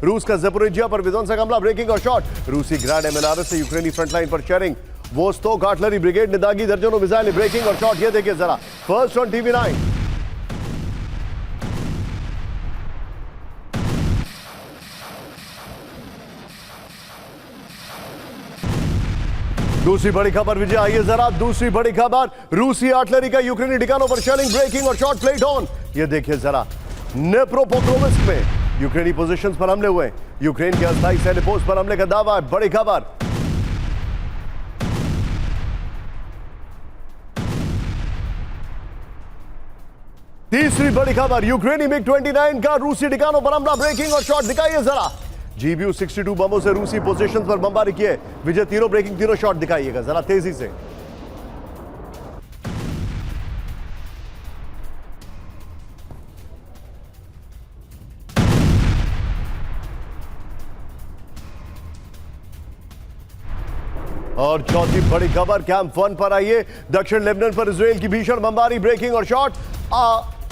रूस का ज़पोरिजिया पर विध्वंसक हमला, ब्रेकिंग और शॉट। रूसी ग्रैंड एमएलआरएस से यूक्रेनी फ्रंटलाइन पर शेयरिंग। वोस्तोक आर्टिलरी ब्रिगेड ने दागी दर्जनों मिसाइल, ब्रेकिंग और शॉट। ये देखिए जरा, फर्स्ट ऑन टीवी9। दूसरी बड़ी खबर विजय, आइए जरा दूसरी बड़ी खबर। रूसी आर्टिलरी का यूक्रेनी ठिकानों पर शेलिंग, ब्रेकिंग और शॉट प्लेट ऑन। ये देखिए जरा, नेप्रोपोक्रोविस्क में यूक्रेनी पोजीशंस पर हमले हुए। यूक्रेन के अस्थायी सैन्य पोस्ट पर हमले का दावा है। बड़ी खबर। तीसरी बड़ी खबर, यूक्रेनी मिग-29 का रूसी ठिकानों पर हमला, ब्रेकिंग और शॉट। दिखाइए जरा, GBU-62 बमों से रूसी पोजीशंस पर बमबारी किए विजय। तीनों ब्रेकिंग, तीनों शॉट दिखाइएगा जरा तेजी से। और चौथी बड़ी खबर, कैंप 1 पर आइए। दक्षिण लेबनान पर इजराइल की भीषण बमबारी, ब्रेकिंग और शॉट।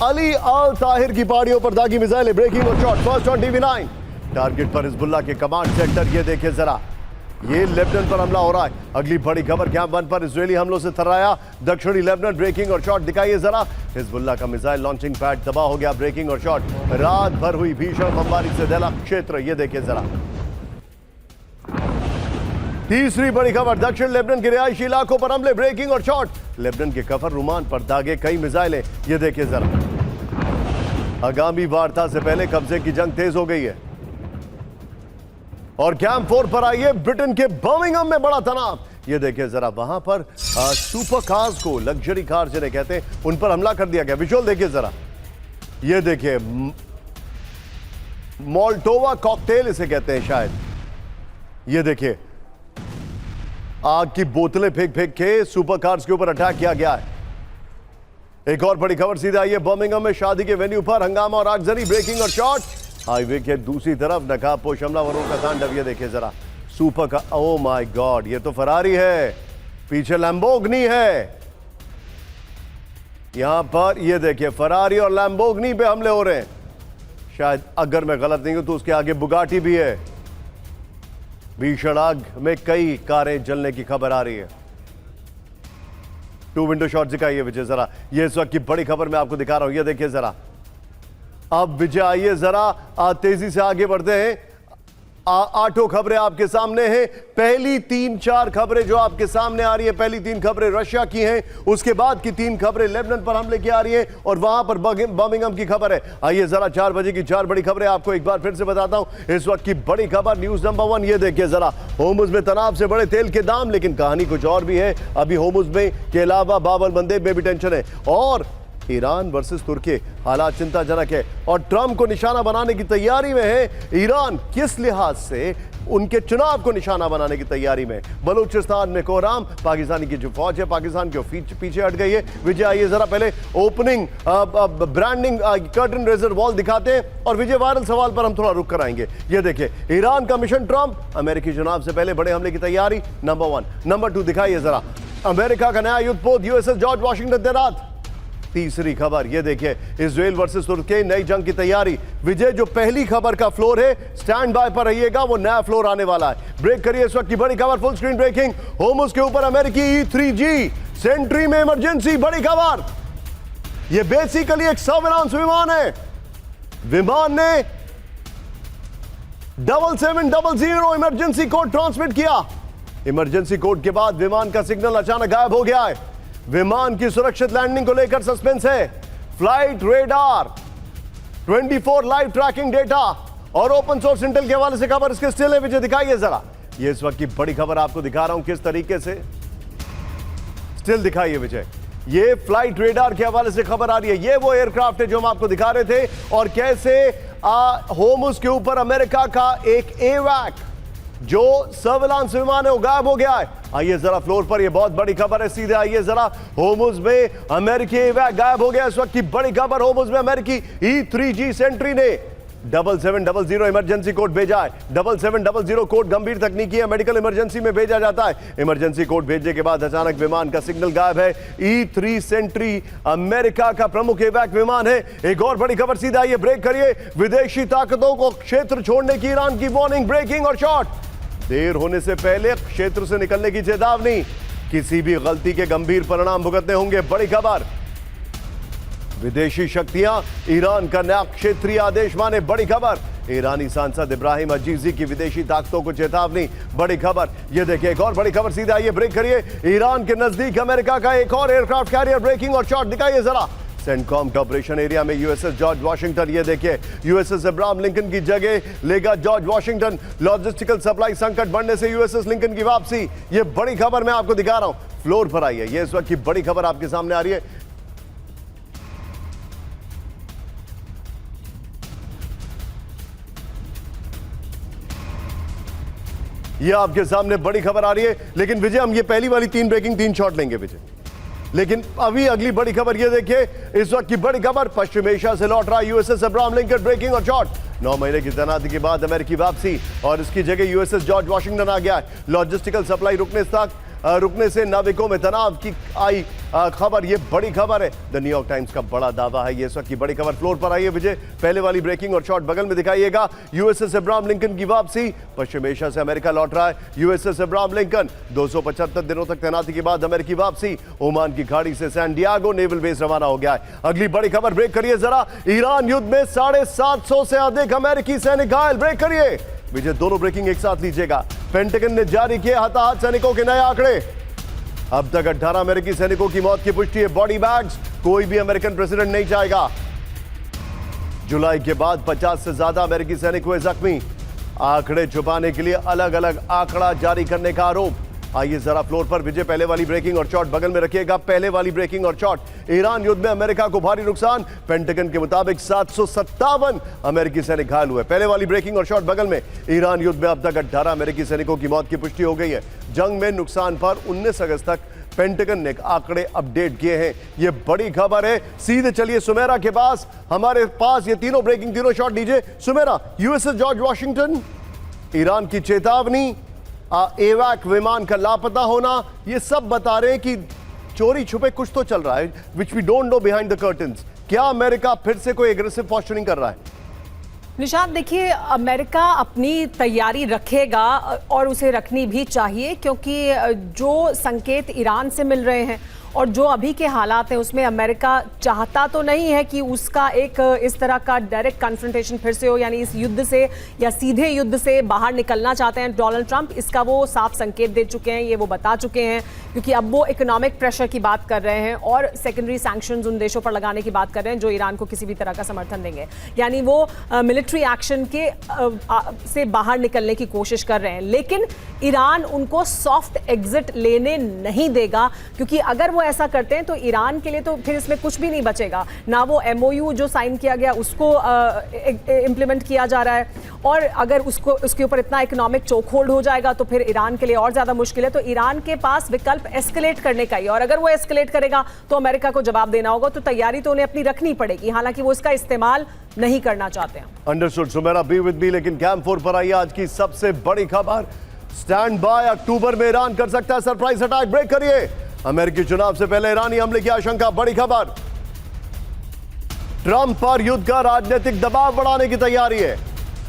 अली अल ताहिर की पहाड़ियों पर दागी मिसाइलें, ब्रेकिंग और shot. First on TV9. Target पर हिजबुल्लाह के कमांड सेंटर। ये देखिए जरा, ये लेबनान पर हमला हो रहा है। अगली बड़ी खबर, कैंप 1 पर इजरायली हमलों से थर्राया दक्षिणी लेबनान, ब्रेकिंग और शॉट। दिखाइए जरा, हिजबुल्लाह का मिसाइल लॉन्चिंग पैड तबाह हो गया, ब्रेकिंग और शॉट। रात भर हुई भीषण बमबारी से दहला क्षेत्र। ये देखिए जरा। तीसरी बड़ी खबर, दक्षिण लेबनान के रिहायशी इलाकों पर हमले, ब्रेकिंग और शॉट। लेबनान के कफर रुमान पर दागे कई मिसाइलें। ये देखिए जरा, आगामी वार्ता से पहले कब्जे की जंग तेज हो गई है। और कैंप 4 पर आइए, ब्रिटेन के बर्मिंघम में बड़ा तनाव। ये देखिए जरा, वहां पर सुपर कार्स को, लग्जरी कार जिन्हें कहते हैं, उन पर हमला कर दिया गया। विजुअल देखिए जरा, ये देखिए, मोल्टोवा कॉकटेल इसे कहते हैं शायद। ये देखिए, आग की बोतलें फेंक फेंक के सुपर कार्स के ऊपर अटैक किया गया है। एक और बड़ी खबर सीधे आइए, बर्मिंघम में शादी के वेन्यू पर हंगामा और आगजनी, ब्रेकिंग और शॉट। हाईवे के दूसरी तरफ नकाबपोश हमलावरों का तांडव। ये देखिए जरा, सुपर का, ओ माय गॉड, ये तो फरारी है, पीछे लैम्बोर्गिनी है। यहां पर ये देखिए, फरारी और लैम्बोर्गिनी पे हमले हो रहे हैं। शायद अगर मैं गलत नहीं हूं तो उसके आगे बुगाटी भी है। भीषण आग में कई कारें जलने की खबर आ रही है। 2 विंडो शॉट दिखाइए विजय जरा, ये इस वक्त की बड़ी खबर मैं आपको दिखा रहा हूं। ये देखिए जरा, अब विजय आइए जरा तेजी से आगे बढ़ते हैं। 8 खबरें आपके सामने हैं। पहली 3-4 खबरें जो आपके सामने आ रही है, पहली 3 खबरें रशिया की हैं, उसके बाद की 3 खबरें लेबनान पर हमले की आ रही हैं, और वहां पर बर्मिंघम की खबर है। आइए जरा 4 बजे की 4 बड़ी खबरें आपको एक बार फिर से बताता हूं। इस वक्त की बड़ी खबर, न्यूज नंबर 1, ये देखिए जरा, होर्मुज में तनाव से बढ़े तेल के दाम, लेकिन कहानी कुछ और भी है। अभी होर्मुज में के अलावा बाब अल मंदेब में भी टेंशन है, और ईरान वर्सेस तुर्की, हालात चिंताजनक है और ट्रंप को निशाना बनाने की तैयारी में है। ईरान किस लिहाज से उनके चुनाव को निशाना बनाने की तैयारी में। बलूचिस्तान में कोहराम, पाकिस्तानी की जो फौज है पाकिस्तान के पीछे हट गई है। विजय आइए जरा पहले opening branding curtain raiser wall दिखाते हैं, और विजय वायरल सवाल पर हम थोड़ा रुक कर आएंगे। ये देखिए, ईरान का मिशन ट्रंप, अमेरिकी चुनाव से पहले बड़े हमले की तैयारी, नंबर 1। नंबर 2 दिखाइए जरा, अमेरिका का नया युद्धपोत USS जॉर्ज वाशिंगटन तैनात। तीसरी खबर, ये देखिए, इजराइल वर्सेस तुर्की, नई जंग की तैयारी। विजय, जो पहली खबर का फ्लोर है, स्टैंड बाय पर रहिएगा, वो नया फ्लोर आने वाला है। ब्रेक करिए इस वक्त की बड़ी खबर, फुल स्क्रीन ब्रेकिंग। होर्मुज के ऊपर अमेरिकी E-3G सेंट्री में इमरजेंसी, बड़ी खबर। ये बेसिकली एक सर्विलांस विमान है। विमान ने 7700 इमरजेंसी कोड ट्रांसमिट किया। इमरजेंसी कोड के बाद विमान का सिग्नल अचानक गायब हो गया है। विमान की सुरक्षित लैंडिंग को लेकर सस्पेंस है। Flight radar, 24 live tracking data और ओपन सोर्स इंटेल के हवाले से खबर इसके स्टिल है। विजय दिखाइए जरा, ये इस वक्त की बड़ी खबर आपको दिखा रहा हूं किस तरीके से। स्टिल दिखाइए विजय, ये फ्लाइट रेडार के हवाले से खबर आ रही है। ये वो एयरक्राफ्ट है जो हम आपको दिखा रहे थे, और कैसे होर्मुज के ऊपर अमेरिका का एक एवैक जो सर्विलांस विमान है वो गायब हो गया है। आइए जरा फ्लोर पर, ये बहुत बड़ी खबर है। सीधे आइए जरा, होर्मुज में अमेरिकी एवैक गायब हो गया। इस वक्त की बड़ी खबर, होर्मुज में अमेरिकी E-3G सेंट्री ने 7700 इमरजेंसी कोड भेजा है। 7700 कोड गंभीर तकनीकी है, मेडिकल इमरजेंसी में भेजा जाता है। इमरजेंसी कोड भेजने के बाद अचानक विमान का सिग्नल गायब है। E3 सेंट्री अमेरिका का प्रमुख एवैक विमान है। एक और बड़ी खबर सीधा ये ब्रेक करिए, विदेशी ताकतों को क्षेत्र छोड़ने की ईरान की वार्निंग, ब्रेकिंग और शॉट। देर होने से पहले क्षेत्र से निकलने की चेतावनी, किसी भी गलती के गंभीर परिणाम भुगतने होंगे। बड़ी खबर, विदेशी शक्तियां ईरान का नया क्षेत्रीय आदेश माने। बड़ी खबर, ईरानी सांसद इब्राहिम अजीजी की विदेशी ताकतों को चेतावनी। बड़ी खबर, यह देखिए एक और बड़ी खबर सीधा आइए ब्रेक करिए, ईरान के नजदीक अमेरिका का एक और एयरक्राफ्ट कैरियर, ब्रेकिंग और शॉट दिखाइए जरा। सेंटकॉम का ऑपरेशन एरिया में यूएसएस जॉर्ज वॉशिंगटन, ये देखिए यूएसएस अब्राहम लिंकन की जगह लेगा जॉर्ज वॉशिंगटन। लॉजिस्टिकल सप्लाई संकट बढ़ने से यूएसएस लिंकन की वापसी, ये बड़ी खबर मैं आपको दिखा रहा हूं। फ्लोर पर आइए, ये इस वक्त की बड़ी खबर आपके सामने आ रही है। ये आपके सामने बड़ी खबर आ रही है, लेकिन विजय हम ये पहली वाली 3 ब्रेकिंग 3 शॉट लेंगे विजय, लेकिन अभी अगली बड़ी खबर ये देखिए, इस वक्त की बड़ी खबर, पश्चिम एशिया से लौट रहा यूएसएस अब्राहम लिंकन, ब्रेकिंग और शॉट। 9 महीने की तैनाती के बाद अमेरिकी वापसी और इसकी जगह यूएसएस जॉर्ज वॉशिंगटन आ गया है। लॉजिस्टिकल सप्लाई रुकने से नाविकों में तनाव की आई खबर, ये बड़ी खबर है। द न्यूयॉर्क टाइम्स का बड़ा दावा है, ये इस वक्त की बड़ी खबर। फ्लोर पर आइए विजय, पहले वाली ब्रेकिंग और शॉट बगल में दिखाइएगा। यूएसएस अब्राहम लिंकन की वापसी, पश्चिम एशिया से अमेरिका लौट रहा है यूएसएस अब्राहम लिंकन। 275 दिनों तक तैनाती के बाद अमेरिकी वापसी, ओमान की खाड़ी से सैन डियागो नेवल बेस रवाना हो गया है। अगली बड़ी खबर ब्रेक करिए जरा, ईरान युद्ध में 750 से अधिक अमेरिकी सैनिक घायल, ब्रेक करिए विजय, दोनों ब्रेकिंग एक साथ लीजिएगा। पेंटागन ने जारी किए हताहत सैनिकों के नए आंकड़े, अब तक 18 अमेरिकी सैनिकों की मौत की पुष्टि है। बॉडी बैग्स कोई भी अमेरिकन प्रेसिडेंट नहीं चाहेगा। जुलाई के बाद 50 से ज्यादा अमेरिकी सैनिक हुए जख्मी, आंकड़े छुपाने के लिए अलग अलग आंकड़ा जारी करने का आरोप। आइए जरा फ्लोर पर विजय, पहले वाली ब्रेकिंग और शॉट बगल में रखिएगा। पहले वाली ब्रेकिंग और शॉट, ईरान युद्ध में अमेरिका को भारी नुकसान, पेंटागन के मुताबिक 757 अमेरिकी सैनिक घायल हुए। पहले वाली ब्रेकिंग और शॉट बगल में, ईरान युद्ध में अब तक 18 अमेरिकी सैनिकों की मौत की पुष्टि हो गई है। जंग में नुकसान पर 19 अगस्त तक पेंटागन ने आंकड़े अपडेट किए हैं। ये बड़ी खबर है। सीधे चलिए सुमेरा के पास, हमारे पास ये तीनों ब्रेकिंग, तीनों शॉट लीजिए। Sumera, USS George Washington, Iran की चेतावनी, एवैक विमान का लापता होना, ये सब बता रहे हैं कि चोरी छुपे कुछ तो चल रहा है, which we don't know behind the curtains. क्या अमेरिका फिर से कोई एग्रेसिव पोस्चरिंग कर रहा है? निशांत, देखिए अमेरिका अपनी तैयारी रखेगा और उसे रखनी भी चाहिए, क्योंकि जो संकेत ईरान से मिल रहे हैं और जो अभी के हालात हैं उसमें अमेरिका चाहता तो नहीं है कि उसका एक इस तरह का डायरेक्ट कन्फ्रंटेशन फिर से हो, यानी इस युद्ध से या सीधे युद्ध से बाहर निकलना चाहते हैं डोनाल्ड ट्रंप। इसका वो साफ संकेत दे चुके हैं, ये वो बता चुके हैं, क्योंकि अब वो इकोनॉमिक प्रेशर की बात कर रहे हैं और सेकेंडरी सैंक्शंस उन देशों पर लगाने की बात कर रहे हैं जो ईरान को किसी भी तरह का समर्थन देंगे, यानी वो मिलिट्री एक्शन के से बाहर निकलने की कोशिश कर रहे हैं। लेकिन ईरान उनको सॉफ्ट एग्जिट लेने नहीं देगा, क्योंकि अगर वो ऐसा करते हैं तो ईरान के लिए तो फिर इसमें कुछ भी नहीं बचेगा, ना वो एमओयू जो साइन किया गया उसको इंप्लीमेंट किया जा रहा है, और अगर उसके ऊपर इतना इकोनॉमिक चोक होल्ड हो जाएगा तो फिर ईरान के लिए और ज्यादा मुश्किल है। तो ईरान के पास विकल्प एस्केलेट करने का ही, और अगर वो एस्केलेट करेगा तो अमेरिका को जवाब देना होगा, तो तैयारी तो उन्हें अपनी रखनी पड़ेगी, हालांकि वो इसका इस्तेमाल नहीं करना चाहते हैं। Understood Sumera, be with me. लेकिन कैंप 4 पर आई आज की सबसे बड़ी खबर, स्टैंड बाय, अक्टूबर में ईरान कर सकता है सरप्राइज अटैक, ब्रेक करिए। अमेरिकी चुनाव से पहले ईरानी हमले की आशंका, बड़ी खबर, ट्रंप पर युद्ध का राजनीतिक दबाव बढ़ाने की तैयारी है,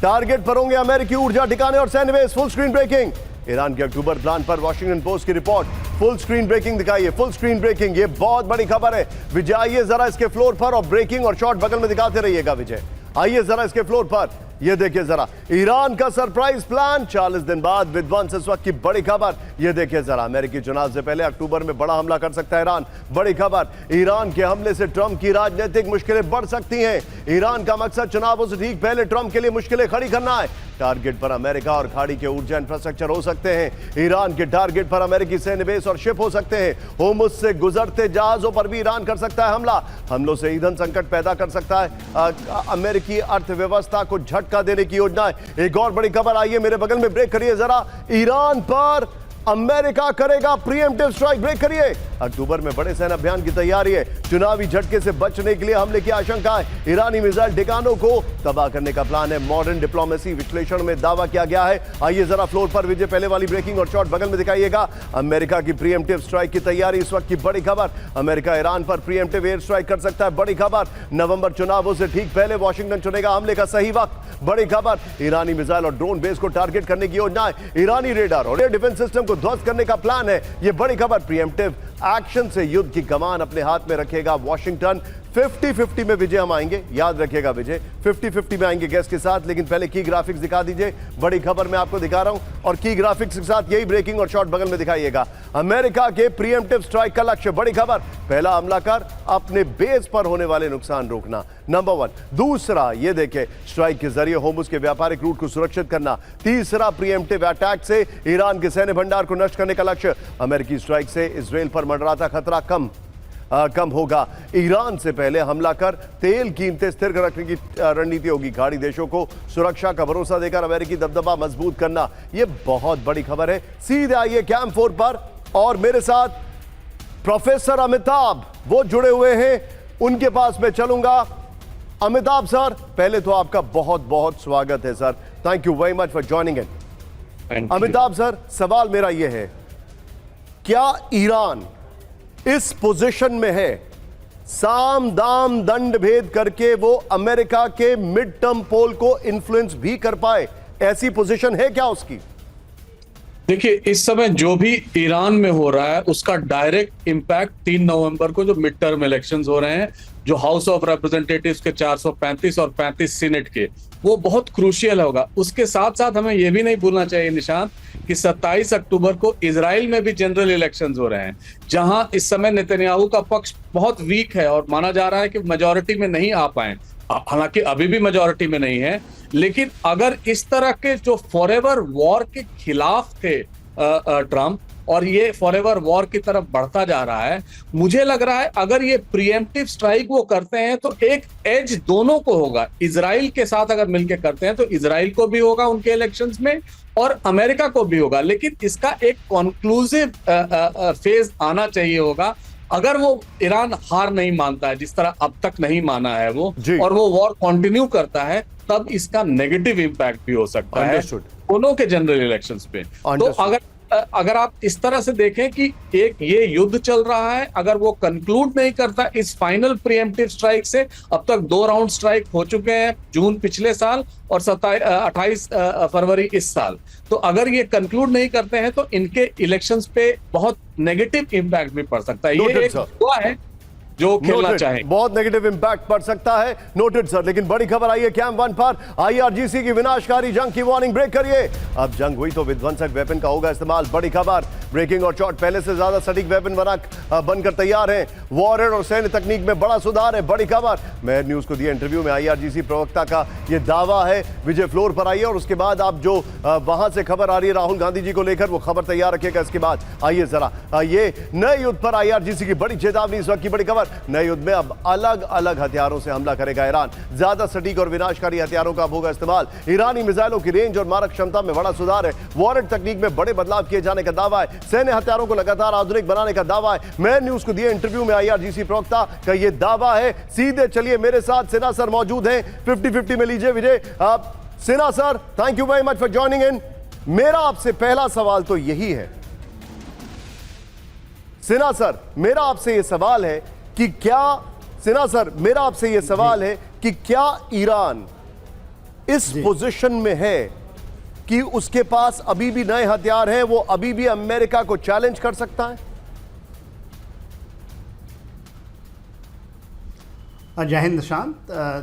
टारगेट पर होंगे अमेरिकी ऊर्जा ठिकाने और सैन्य base, full screen breaking. Iran के अक्टूबर प्लान पर वॉशिंगटन पोस्ट की रिपोर्ट, फुल स्क्रीन ब्रेकिंग दिखाइए, फुल स्क्रीन ब्रेकिंग, ये बहुत बड़ी खबर है। विजय आइए जरा इसके फ्लोर पर और ब्रेकिंग और शॉट बगल में दिखाते रहिएगा। विजय आइए जरा इसके फ्लोर पर, ये देखिए जरा ईरान का सरप्राइज प्लान, 40 दिन बाद विध्वंस, इस वक्त की बड़ी खबर। ये देखिए जरा, अमेरिकी चुनाव से पहले अक्टूबर में बड़ा हमला कर सकता है ईरान, बड़ी खबर। ईरान के हमले से ट्रंप की राजनीतिक मुश्किलें बढ़ सकती हैं। ईरान का मकसद चुनावों से ठीक पहले ट्रंप के लिए मुश्किलें खड़ी करना है। टारगेट पर अमेरिका और खाड़ी के ऊर्जा इंफ्रास्ट्रक्चर हो सकते हैं। ईरान के टारगेट पर अमेरिकी सैन्य बेस और शिप हो सकते हैं। होर्मुज से गुजरते जहाजों पर भी ईरान कर सकता है हमला। हमलों से ईंधन संकट पैदा कर सकता है। अमेरिकी अर्थव्यवस्था को झटका देने की योजना है। एक और बड़ी खबर आई है मेरे बगल में, ब्रेक करिए जरा। ईरान पर अमेरिका करेगा प्रीएम्प्टिव स्ट्राइक। ब्रेक करिए। अक्टूबर में बड़े सैन्य अभियान की तैयारी है। चुनावी झटके से बचने के लिए हमले की आशंका है। ईरानी मिसाइल ठिकानों को तबाह करने का प्लान है। मॉडर्न डिप्लोमेसी विश्लेषण में दावा किया गया है। आइए जरा फ्लोर पर विजय पहले वाली ब्रेकिंग और शॉट बगल में दिखाइएगा। अमेरिका की प्रीएम्प्टिव स्ट्राइक की तैयारी, इस वक्त की बड़ी खबर। अमेरिका ईरान पर प्रीएम्प्टिव एयर स्ट्राइक कर सकता है। बड़ी खबर। नवंबर चुनावों से ठीक पहले वॉशिंगटन चुनेगा हमले का सही वक्त। बड़ी खबर। ईरानी मिसाइल और ड्रोन बेस को टारगेट करने की योजना है। ईरानी रेडार और एयर डिफेंस सिस्टम को ध्वस्त करने का प्लान है। यह बड़ी खबर। प्रीएम्प्टिव एक्शन से युद्ध की कमान अपने हाथ में रखेगा वॉशिंगटन। 50-50 में विजय हम आएंगे, याद रखिएगा विजय 50-50 में आएंगे गेस्ट के साथ। लेकिन पहले की ग्राफिक्स दिखा दीजिए। बड़ी खबर मैं आपको दिखा रहा हूं और की ग्राफिक्स के साथ यही ब्रेकिंग और शॉट बगल में दिखाइएगा। अमेरिका के प्रीएम्प्टिव स्ट्राइक का लक्ष्य, बड़ी खबर, पहला हमला कर अपने बेस पर होने वाले नुकसान रोकना, नंबर 1। दूसरा, ये देखें, स्ट्राइक के जरिए होर्मुज के व्यापारिक रूट को सुरक्षित करना। तीसरा, प्रीएम्प्टिव अटैक से ईरान के सैन्य भंडार को नष्ट करने का लक्ष्य। अमेरिकी स्ट्राइक से इजराइल पर मंडराता खतरा कम होगा। ईरान से पहले हमला कर तेल कीमतें स्थिर रखने की रणनीति होगी। खाड़ी देशों को सुरक्षा का भरोसा देकर अमेरिकी दबदबा मजबूत करना, यह बहुत बड़ी खबर है। सीधे आइए कैंप 4 पर और मेरे साथ प्रोफेसर अमिताभ वो जुड़े हुए हैं, उनके पास मैं चलूंगा। अमिताभ सर, पहले तो आपका बहुत बहुत स्वागत है sir. Thank you very much for joining in. Amitabh sir, सवाल मेरा यह है, क्या ईरान इस पोजीशन में है साम दाम दंड भेद करके वो अमेरिका के मिड टर्म पोल को इन्फ्लुएंस भी कर पाए? ऐसी पोजीशन है क्या उसकी? देखिए, इस समय जो भी ईरान में हो रहा है उसका डायरेक्ट इंपैक्ट 3 नवंबर को जो मिड टर्म इलेक्शंस हो रहे हैं, जो हाउस ऑफ रिप्रेजेंटेटिव्स के 435 और 35 सीनेट के, वो बहुत क्रूशियल होगा। उसके साथ साथ हमें यह भी नहीं भूलना चाहिए निशांत कि 27 अक्टूबर को इजराइल में भी जनरल इलेक्शंस हो रहे हैं, जहां इस समय नेतन्याहू का पक्ष बहुत वीक है और माना जा रहा है कि मेजॉरिटी में नहीं आ पाए। हालांकि अभी भी मेजॉरिटी में नहीं है, लेकिन अगर इस तरह के जो फॉरएवर वॉर के खिलाफ थे ट्रंप, और ये फॉरएवर वॉर की तरफ बढ़ता जा रहा है, मुझे लग रहा है अगर ये प्रीएम्प्टिव स्ट्राइक वो करते हैं तो एक एज दोनों को होगा। इजराइल के साथ अगर मिलकर करते हैं तो इजराइल को भी होगा उनके इलेक्शंस में और अमेरिका को भी होगा, लेकिन इसका एक कॉन्क्लूसिव फेज आना चाहिए होगा। अगर वो ईरान हार नहीं मानता है, जिस तरह अब तक नहीं माना है वो, और वो वॉर कंटिन्यू करता है, तब इसका नेगेटिव इंपैक्ट भी हो सकता है दोनों के जनरल इलेक्शंस पे। तो अगर आप इस तरह से देखें कि एक ये युद्ध चल रहा है, अगर वो कंक्लूड नहीं करता इस फाइनल प्रीएम्प्टिव स्ट्राइक से, अब तक 2 राउंड स्ट्राइक हो चुके हैं, जून पिछले साल और 28 फरवरी इस साल, तो अगर ये कंक्लूड नहीं करते हैं तो इनके इलेक्शंस पे बहुत नेगेटिव इंपैक्ट भी पड़ सकता है। ये एक हुआ है जो खेलना चाहे, बहुत नेगेटिव इंपैक्ट पड़ सकता है। Noted sir. लेकिन बड़ी खबर आई है कैंप 1 पर, आईआरजीसी की विनाशकारी जंग की वार्निंग। ब्रेक करिए। अब जंग हुई तो विध्वंसक वेपन का होगा इस्तेमाल। बड़ी खबर। ब्रेकिंग और शॉट। पहले से ज्यादा सटीक वेपन बनकर तैयार है। वॉरहेड और सैन्य तकनीक में बड़ा सुधार है। बड़ी खबर। मेहर न्यूज को दिए इंटरव्यू में आईआरजीसी प्रवक्ता का यह दावा है। विजय फ्लोर पर आइए और उसके बाद आप जो वहां से खबर आ रही है राहुल गांधी जी को लेकर, वो खबर तैयार रखिएगा। इसके बाद आइए जरा ये नए युद्ध पर आईआरजीसी की बड़ी चेतावनी, इस वक्त की बड़ी खबर। नए युद्ध में अब अलग अलग हथियारों से हमला करेगा ईरान। ज्यादा सटीक और विनाशकारी हथियारों का होगा इस्तेमाल। ईरानी मिसाइलों की रेंज और मारक क्षमता में बड़ा सुधार है। वॉरहेड तकनीक में बड़े बदलाव किए जाने का दावा है। सैन्य हथियारों को लगातार आधुनिक बनाने का दावा है। मैं न्यूज को दिए इंटरव्यू में आईआरजीसी प्रवक्ता का यह दावा है। सीधे चलिए, मेरे साथ सिन्हा सर मौजूद हैं। 50-50 में लीजिए Vijay. Sinha sir, thank you very much for joining in. मेरा आपसे पहला सवाल तो यही है, सिन्हा सर, मेरा आपसे यह सवाल है कि क्या ईरान इस पोजीशन में है कि उसके पास अभी भी नए हथियार हैं, वो अभी भी अमेरिका को चैलेंज कर सकता है? जय हिंद निशांत।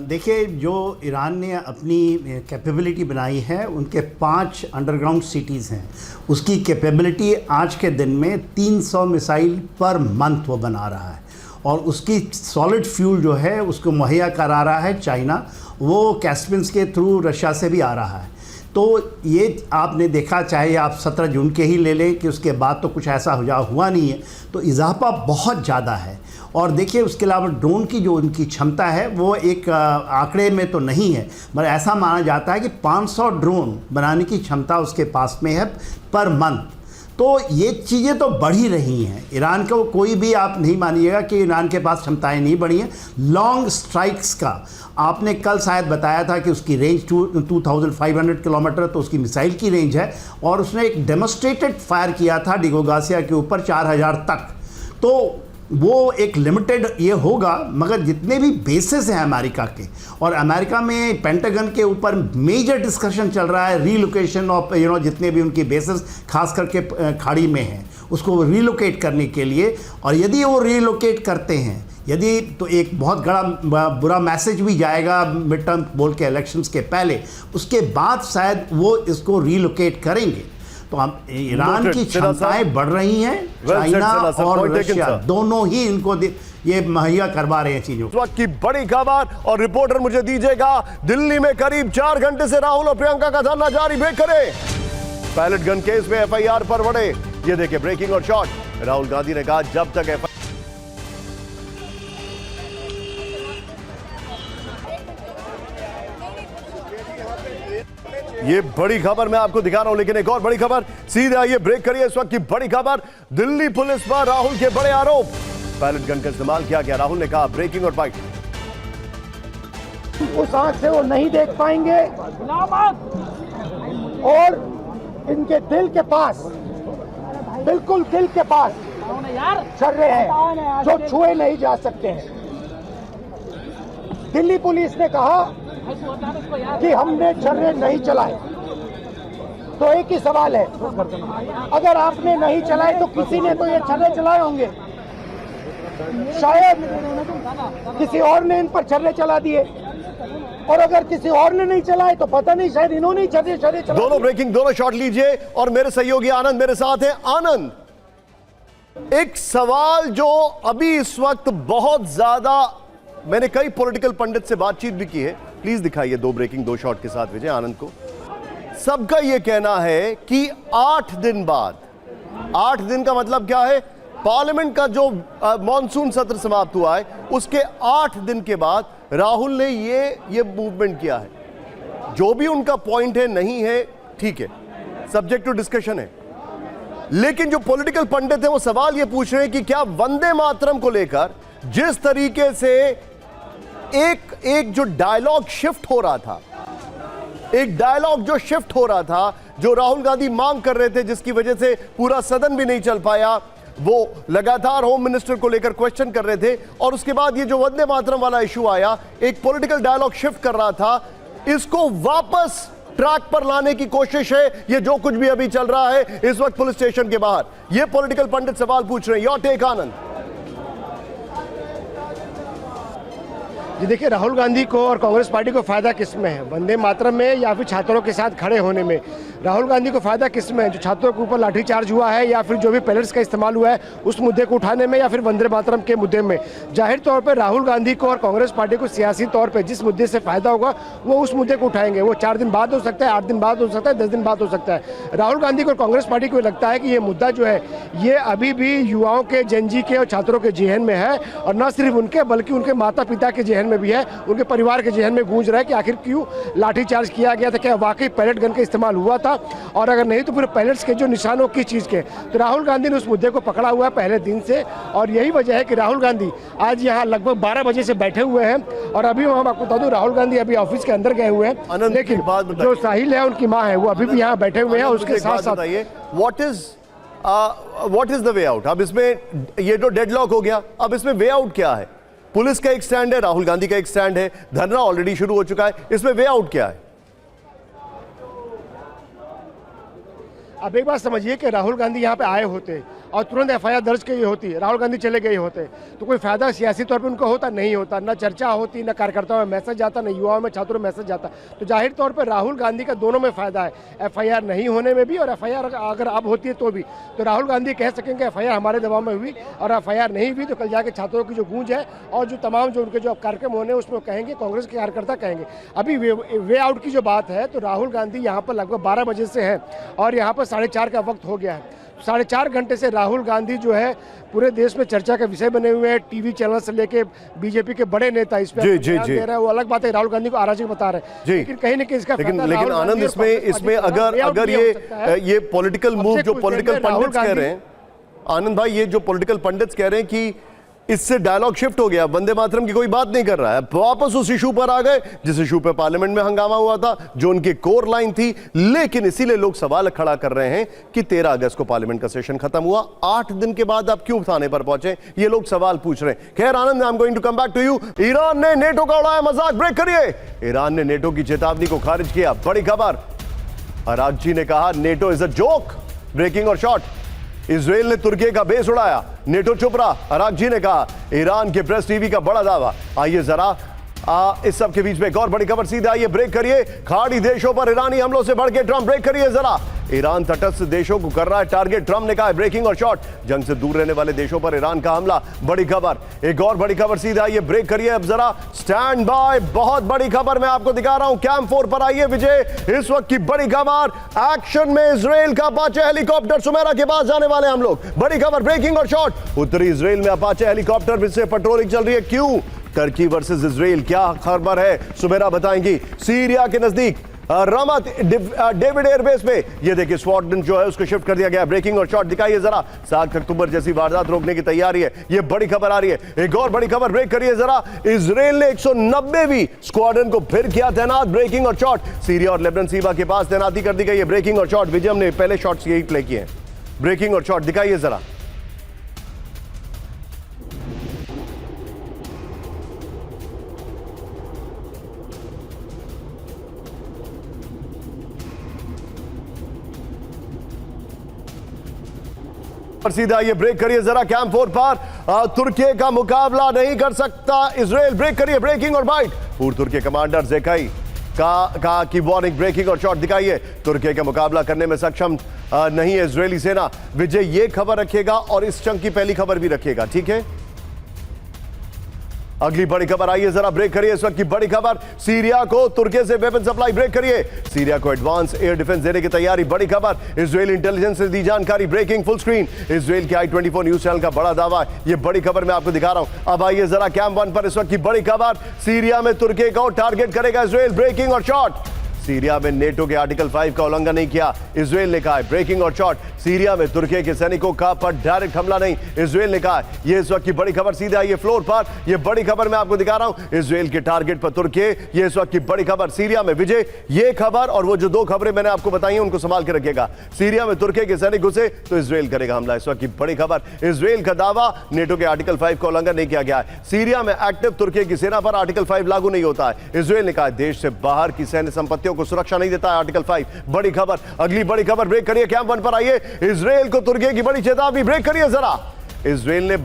देखिए, जो ईरान ने अपनी कैपेबिलिटी बनाई है, उनके 5 अंडरग्राउंड सिटीज़ हैं, उसकी कैपेबिलिटी आज के दिन में 300 मिसाइल पर मंथ वो बना रहा है, और उसकी सॉलिड फ्यूल जो है उसको मुहैया करा रहा है चाइना, वो कैस्पियंस के थ्रू रशिया से भी आ रहा है। तो ये आपने देखा, चाहे आप 17 जून के ही ले लें कि उसके बाद तो कुछ ऐसा हुआ नहीं है, तो इजाफा बहुत ज़्यादा है। और देखिए, उसके अलावा ड्रोन की जो उनकी क्षमता है वो एक आंकड़े में तो नहीं है, मगर ऐसा माना जाता है कि 500 ड्रोन बनाने की क्षमता उसके पास में है पर मंथ। तो ये चीज़ें तो बढ़ ही रही हैं। ईरान को कोई भी आप नहीं मानिएगा कि ईरान के पास क्षमताएं नहीं बढ़ी हैं। लॉन्ग स्ट्राइक्स का आपने कल शायद बताया था कि उसकी रेंज 2500 किलोमीटर तो उसकी मिसाइल की रेंज है, और उसने एक डेमोस्ट्रेटेड फायर किया था डिगोगासिया के ऊपर 4000 तक। तो वो एक लिमिटेड ये होगा, मगर जितने भी बेसेस हैं अमेरिका के, और अमेरिका में पेंटागन के ऊपर मेजर डिस्कशन चल रहा है रीलोकेशन ऑफ जितने भी उनकी बेसेस खास करके खाड़ी में हैं उसको रीलोकेट करने के लिए। और यदि वो रीलोकेट करते हैं यदि, तो एक बहुत बुरा मैसेज भी जाएगा मिड टर्म बोल के इलेक्शंस के पहले। उसके बाद शायद वो इसको रीलोकेट करेंगे। तो हम ईरान की क्षमताएं बढ़ रही हैं, चाइना और रशिया दोनों ही इनको ये मुहैया करवा रहे हैं चीजों। इस वक्त की बड़ी खबर, और रिपोर्टर मुझे दीजिएगा, दिल्ली में करीब 4 घंटे से राहुल और प्रियंका का धरना जारी। ब्रेक करें। पैलेट गन केस में एफआईआर पर बढ़े, ये देखिए ब्रेकिंग और शॉट। राहुल गांधी ने कहा जब तक ये बड़ी खबर मैं आपको दिखा रहा हूं, लेकिन एक और बड़ी खबर, सीधे आइए ब्रेक करिए। इस वक्त की बड़ी खबर, दिल्ली पुलिस पर राहुल के बड़े आरोप। पैलेट गन का इस्तेमाल किया गया, राहुल ने कहा ब्रेकिंग और फाइट। उस आंख से वो नहीं देख पाएंगे, और इनके दिल के पास, बिल्कुल दिल के पास छर्रे हैं जो छुए नहीं जा सकते हैं। दिल्ली पुलिस ने कहा कि हमने छर्रे नहीं चलाए, तो एक ही सवाल है, अगर आपने नहीं चलाए तो किसी ने तो ये छर्रे चलाए होंगे। शायद किसी और ने इन पर छर्रे चला दिए, और अगर किसी और ने नहीं चलाए तो पता नहीं, शायद इन्होंने ही छर्रे चला। दोनों ब्रेकिंग, दोनों शॉट लीजिए, और मेरे सहयोगी आनंद मेरे साथ हैं। आनंद, एक सवाल जो अभी इस वक्त बहुत ज्यादा, मैंने कई पॉलिटिकल पंडित से बातचीत भी की है, प्लीज दिखाइए 2 ब्रेकिंग 2 शॉट के साथ विजय आनंद को। सबका यह कहना है कि 8 दिन बाद, 8 दिन का मतलब क्या है, पार्लियामेंट का जो मॉनसून सत्र समाप्त हुआ है उसके 8 दिन के बाद राहुल ने ये मूवमेंट किया है। जो भी उनका पॉइंट है नहीं है, ठीक है, सब्जेक्ट टू डिस्कशन है, लेकिन जो पॉलिटिकल पंडित हैं वो सवाल ये पूछ रहे हैं कि क्या वंदे मातरम को लेकर जिस तरीके से एक जो डायलॉग शिफ्ट हो रहा था, एक डायलॉग जो शिफ्ट हो रहा था, जो राहुल गांधी मांग कर रहे थे, जिसकी वजह से पूरा सदन भी नहीं चल पाया, वो लगातार होम मिनिस्टर को लेकर क्वेश्चन कर रहे थे, और उसके बाद ये जो वंदे मातरम वाला इशू आया, एक पॉलिटिकल डायलॉग शिफ्ट कर रहा था, इसको वापस ट्रैक पर लाने की कोशिश है ये जो कुछ भी अभी चल रहा है इस वक्त पुलिस स्टेशन के बाहर। ये पॉलिटिकल पंडित सवाल पूछ रहे हैं। योर टेक आनंद। जी देखिए, राहुल गांधी को और कांग्रेस पार्टी को फायदा किस में है, वंदे मातरम में या फिर छात्रों के साथ खड़े होने में? राहुल गांधी को फायदा किस में है, जो छात्रों के ऊपर लाठीचार्ज हुआ है, या फिर जो भी पैलेट्स का इस्तेमाल हुआ है उस मुद्दे को उठाने में, या फिर वंदे मातरम के मुद्दे में? जाहिर तौर पर राहुल गांधी को और कांग्रेस पार्टी को सियासी तौर पर जिस मुद्दे से फायदा होगा वो उस मुद्दे को उठाएंगे। वो 4 दिन बाद हो सकता है, 8 दिन बाद हो सकता है, 10 दिन बाद हो सकता है। राहुल गांधी को और कांग्रेस पार्टी को लगता है कि ये मुद्दा जो है ये अभी भी युवाओं के, जेनजी के और छात्रों के जेहन में है, और न सिर्फ उनके बल्कि उनके माता पिता के जेहन में भी है, उनके परिवार के जेहन में गूंज रहा है कि आखिर क्यों लाठीचार्ज किया गया था, क्या वाकई पैलेट गन का इस्तेमाल हुआ था, और अगर नहीं तो फिर पैलेट्स के जो निशानों किस चीज़ के। तो राहुल गांधी ने उस मुद्दे को पकड़ा हुआ है पहले दिन से, और यही वजह है कि राहुल गांधी आज यहाँ लगभग 12 बजे से बैठे हुए हैं, और अभी हम आपको बता दूं राहुल गांधी अभी ऑफिस के अंदर गए हुए हैं, लेकिन जो साहिल है उनकी माँ है वो अभी भी यहाँ बैठे हुए हैं। उसके साथ साथ what is the way out? अब इसमें ये जो डेडलॉक हो गया, अब इसमें वे आउट क्या है? पुलिस का एक स्टैंड है, राहुल गांधी का एक स्टैंड है, धरना ऑलरेडी शुरू हो चुका है, इसमें वे आउट क्या है? अब एक बात समझिए कि राहुल गांधी यहाँ पे आए होते और तुरंत एफआईआर दर्ज की होती, राहुल गांधी चले गए होते, तो कोई फायदा सियासी तौर पे उनको होता नहीं होता, ना चर्चा होती, ना कार्यकर्ताओं में मैसेज जाता, ना युवाओं में, छात्रों में मैसेज जाता। तो जाहिर तौर पर राहुल गांधी का दोनों में फायदा है, एफआईआर नहीं होने में भी और एफआईआर अगर अब होती है तो भी। तो राहुल गांधी कह सकेंगे एफआईआर हमारे दबाव में हुई, और एफआईआर नहीं हुई तो कल जाके छात्रों की जो गूंज है और जो तमाम जो उनके जो कार्यक्रम होने उसमें कहेंगे, कांग्रेस के कार्यकर्ता कहेंगे। अभी वे आउट की जो बात है, तो राहुल गांधी यहाँ पर लगभग 12 बजे से है और यहाँ पर 4:30 का वक्त हो गया है। 4.5 घंटे से राहुल गांधी जो है पूरे देश में चर्चा का विषय बने हुए हैं। टीवी चैनल से लेके बीजेपी के बड़े नेता इस पे जी, बयान दे रहे हैं। वो अलग बात है, राहुल गांधी को अराजक बता रहे हैं, जी। लेकिन कहीं ना कहीं इसका लेकिन फायदा राहुल आनंद गांधी और इसमें कांग्रेस इसमें पार्टी को अगर layout अगर भी हो सकता है। ये पॉलिटिकल मूव जो कुछ पॉलिटिकल दिन में राहुल पंडित्स कह रहे हैं, आनंद भाई, ये जो पॉलिटिकल पंडित्स कह रहे हैं कि इससे डायलॉग शिफ्ट हो गया, वंदे मातरम की कोई बात नहीं कर रहा है, वापस उस इशू पर आ गए जिस इशू पे पार्लियामेंट में हंगामा हुआ था, जो उनकी कोर लाइन थी। लेकिन इसीलिए लोग सवाल खड़ा कर रहे हैं कि 13 अगस्त को पार्लियामेंट का सेशन खत्म हुआ, 8 दिन के बाद आप क्यों थाने पर पहुंचे, ये लोग सवाल पूछ रहे हैं। खैर Anand, I am going to come back to you. Iran ने नेटो का उड़ाया मजाक, ब्रेक करिए। ईरान ने नेटो की चेतावनी को खारिज किया, बड़ी खबर। अरागची ने कहा NATO is a joke, breaking और शॉर्ट। इजराइल ने तुर्की का बेस उड़ाया, नेटो चुप रहा, अरागची ने कहा। ईरान के प्रेस टीवी का बड़ा दावा। आइए जरा इस सब के बीच में एक और बड़ी खबर, सीधा आइए ब्रेक करिए। खाड़ी देशों पर ईरानी हमलों से बढ़ के ट्रंप, ब्रेक करिए जरा। ईरान तटस्थ देशों को कर रहा है टारगेट, ट्रंप ने कहा ब्रेकिंग और शॉर्ट। जंग से दूर रहने वाले देशों पर ईरान का हमला, बड़ी खबर। एक और बड़ी खबर, सीधा आइए ब्रेक करिए अब जरा, स्टैंड बाय, बहुत बड़ी खबर मैं आपको दिखा रहा हूं। कैंप 4 पर आइए विजय, इस वक्त की बड़ी खबर, एक्शन में इजराइल का अपाचे हेलीकॉप्टर, सुमेरा के पास जाने वाले हम लोग, बड़ी खबर, ब्रेकिंग और शॉर्ट। उत्तरी इजराइल में अपाचे हेलीकॉप्टर से पेट्रोलिंग चल रही है, क्यों? टर्की वर्सेस इजराइल, क्या खबर है, सुमेरा बताएंगी। सीरिया के नजदीक रामात डेविड एयरबेस पे ये देखिए स्क्वाड्रन जो है उसको शिफ्ट कर दिया गया। ब्रेकिंग और शॉट दिखाइए जरा। 7 अक्टूबर जैसी वारदात रोकने की तैयारी है, ये बड़ी खबर आ रही है। एक और बड़ी खबर, ब्रेक करिए जरा। इजराइल ने 190वीं स्क्वाड्रन को फिर किया तैनात, ब्रेकिंग और शॉट। सीरिया और लेबनान सीमा के पास तैनाती कर दी गई है, ब्रेकिंग और शॉट। विजय, हमने पहले शॉट्स यही प्ले किए हैं, ब्रेकिंग और शॉट दिखाइए जरा। सीधा ये ब्रेक करिए जरा। कैंप 4 पर तुर्की का मुकाबला नहीं कर सकता इजराइल, ब्रेक करिए, ब्रेकिंग और बाइट। पूर्व तुर्की कमांडर जेकाई का की वार्निंग, ब्रेकिंग और शॉट दिखाइए। तुर्की का मुकाबला करने में सक्षम नहीं है इजरायली सेना। विजय, ये खबर रखिएगा और इस चंक की पहली खबर भी रखिएगा, ठीक है? अगली बड़ी खबर आइए जरा, ब्रेक करिए इस वक्त की बड़ी खबर। सीरिया को तुर्की से वेपन सप्लाई, ब्रेक करिए। सीरिया को एडवांस एयर डिफेंस देने की तैयारी, बड़ी खबर। इजराइल इंटेलिजेंस से दी जानकारी, ब्रेकिंग, फुल स्क्रीन। इजराइल के i24 न्यूज चैनल का बड़ा दावा है, ये बड़ी खबर मैं आपको दिखा रहा हूं। अब आइए जरा कैंप 1 पर इस वक्त की बड़ी खबर। सीरिया में तुर्की को टारगेट करेगा इजराइल, ब्रेकिंग और शॉट। सीरिया में नेटो के आर्टिकल 5 का उल्लंघन नहीं किया, इजराइल ने कहा है, ब्रेकिंग और शॉट। सीरिया में तुर्की के सैनिकों का पर डायरेक्ट हमला नहीं, इजराइल ने कहा है। ये इस वक्त की बड़ी खबर, सीधा ये फ्लोर पर, ये बड़ी खबर मैं आपको दिखा रहा हूं। इजराइल के टारगेट पर तुर्की, ये इस वक्त की बड़ी खबर। सीरिया में विजय, ये खबर और वो जो 2 खबरें मैंने आपको बताई हैं उनको संभाल के रखिएगा। सीरिया में तुर्की के सैनिक घुसे तो इजराइल करेगा हमला, इस वक्त की बड़ी खबर। इजराइल का दावा, नेटो के आर्टिकल 5 का उल्लंघन नहीं किया गया है। सीरिया में एक्टिव तुर्की की सेना पर आर्टिकल 5 लागू नहीं होता है। इजराइल ने कहा देश से बाहर की सैन्य संपत्तियों को सुरक्षा नहीं देता है आर्टिकल 5, बड़ी खबर। अगली बड़ी खबर, ब्रेक करिए, कैंप 1 पर आइए। इजराइल को तुर्की की बड़ी चेतावनी, ब्रेक करिए जरा। इजराइल ने